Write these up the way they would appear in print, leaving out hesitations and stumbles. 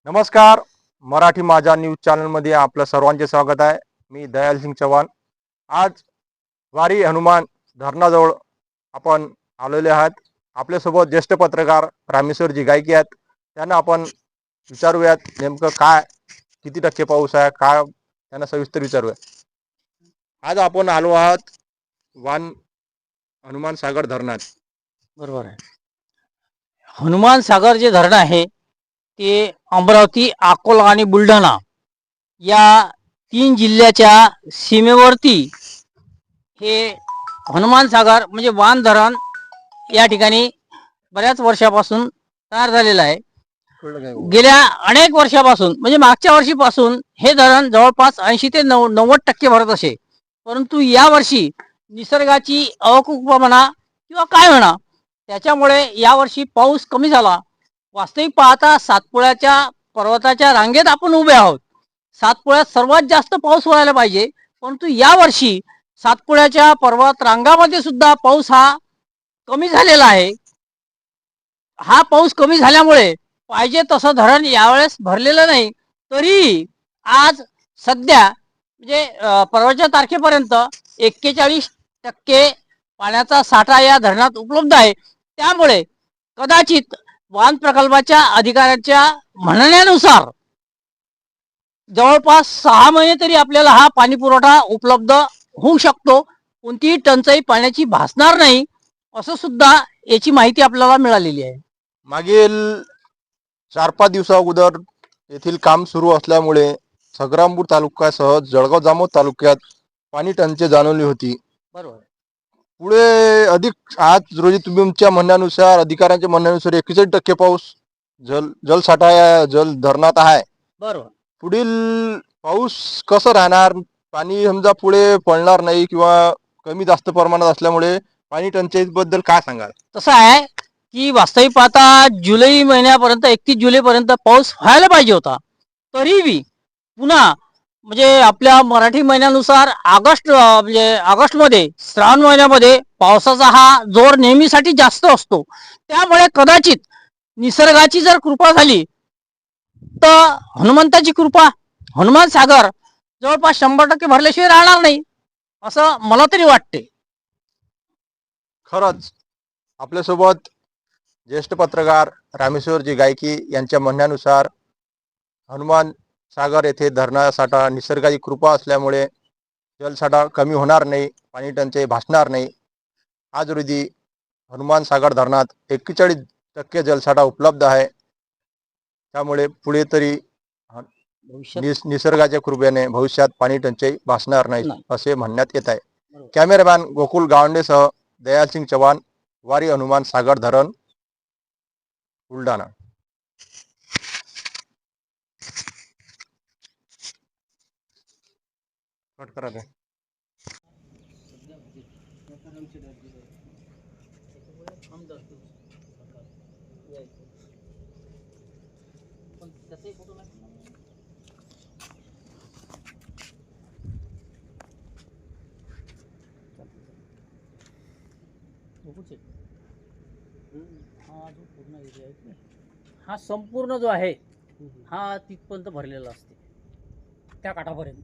नमस्कार. मराठी माझा न्यूज चॅनलमध्ये आपलं सर्वांचे स्वागत आहे. मी दयाल सिंग चव्हाण. आज वारी हनुमान धरणाजवळ आपण आलेले आहात. आपल्यासोबत ज्येष्ठ पत्रकार रामेश्वरजी गायकी आहेत. त्यांना आपण विचारूयात नेमकं काय किती टक्के पाऊस आहे, काय त्यांना सविस्तर विचारूया. आज आपण आलो आहात वान हनुमान सागर धरणात. बरोबर आहे. हनुमान सागर जे धरण आहे ते अमरावती, अकोला आणि बुलढाणा या 3 जिल्ह्याच्या सीमेवरती हे हनुमान सागर म्हणजे वान धरण या ठिकाणी बऱ्याच वर्षापासून तयार झालेलं आहे. गेल्या अनेक वर्षापासून म्हणजे मागच्या वर्षीपासून हे धरण जवळपास 80 ते 90% भरत असे. परंतु यावर्षी निसर्गाची अवकृपा म्हणा किंवा काय म्हणा, त्याच्यामुळे यावर्षी पाऊस कमी झाला. वास्तविक पाहता सातपुड्याच्या पर्वताच्या रांगेत आपण उभे आहोत. सातपुड्यात सर्वात जास्त पाऊस व्हायला पाहिजे, परंतु यावर्षी सातपुड्याच्या पर्वत रांगामध्ये सुद्धा पाऊस हा कमी झालेला आहे. हा पाऊस कमी झाल्यामुळे पाहिजे तसं धरण यावेळेस भरलेलं नाही. तरी आज सध्या म्हणजे परवाच्या तारखेपर्यंत 41% पाण्याचा साठा या धरणात उपलब्ध आहे. त्यामुळे कदाचित वान प्रकल्पाच्या अधिकाऱ्यांच्या म्हणण्यानुसार जवळपास 6 महिने तरी आपल्याला हा पाणी पुरवठा उपलब्ध होऊ शकतो. कोणतीही टंचाई पाण्याची भासणार नाही, असं सुद्धा याची माहिती आपल्याला मिळालेली आहे. मागील 4-5 दिवसा अगोदर येथील काम सुरू असल्यामुळे संग्रामपूर तालुक्यासह जळगाव जामोद तालुक्यात पाणी टंचाई जाणवली होती. बरोबर. पुढे अधिक आज रोजी तुमच्या म्हणण्यानुसार, अधिकाऱ्यांच्या म्हणण्यानुसार 41% पाऊस जलसाठा या जल धरणात आहे. बरोबर. पुढील पाऊस कसं राहणार? पाणी समजा पुढे पडणार नाही किंवा कमी जास्त प्रमाणात असल्यामुळे पाणी टंचाईबद्दल काय सांगाल? तसं आहे की वास्तविक पाहता जुलै महिन्यापर्यंत 31 जुलैपर्यंत पाऊस व्हायला पाहिजे होता. तरी बी पुन्हा म्हणजे आपल्या मराठी महिन्यानुसार म्हणजे ऑगस्टमध्ये श्रावण महिन्यामध्ये पावसाचा हा जोर नेहमीसाठी जास्त असतो. त्यामुळे कदाचित निसर्गाची जर कृपा झाली तर हनुमंताची कृपा हनुमान सागर जवळपास 100% भरल्याशिवाय राहणार नाही, असं मला तरी वाटते. खरंच आपल्यासोबत ज्येष्ठ पत्रकार रामेश्वरजी गायकी यांच्या म्हणण्यानुसार हनुमान सागर येथे धरणासाठा निसर्गाची कृपा असल्यामुळे जलसाठा कमी होणार नाही, पाणी टंचाई भासणार नाही. आज रोजी हनुमान सागर धरणात 41% जलसाठा उपलब्ध आहे. त्यामुळे पुढे तरी निसर्गाच्या कृपेने भविष्यात पाणी टंचाई भासणार नाही असे म्हणण्यात येत आहे. कॅमेरामॅन गोकुल गावंडेसह दयाल सिंग चव्हाण, वारी हनुमान सागर धरण, बुलढाणा. कट करा ते. हा संपूर्ण जो आहे हा तिथपर्यंत भरलेला असते, त्या काठापर्यंत.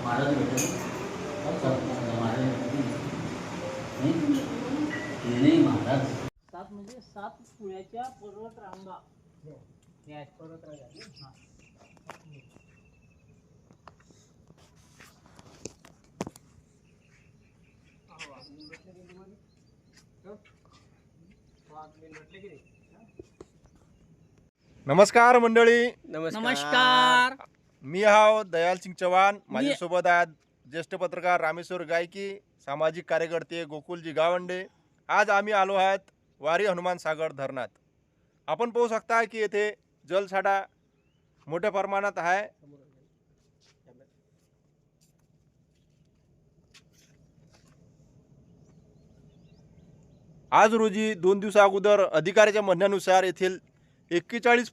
महाराज भेटले महाराज नाही महाराज 7 म्हणजे 7 पुण्याच्या पर्वत रांगा. पर्वत रांगा. नमस्कार मंडळी, नमस्कार. मी हाव दयालसिंग चव्हाण. माझ्यासोबत आहेत ज्येष्ठ पत्रकार रामेश्वर गायकी, सामाजिक कार्यकर्ते गोकुलजी गावंडे. आज आम्ही आलो आहोत वारी हनुमान सागर धरणात. आपण पाहू शकता की येथे जलसाठा मोठ्या प्रमाणात आहे. आज रोजी 2 दिवसा अगोदर अधिकाऱ्याच्या म्हणण्यानुसार येथील 41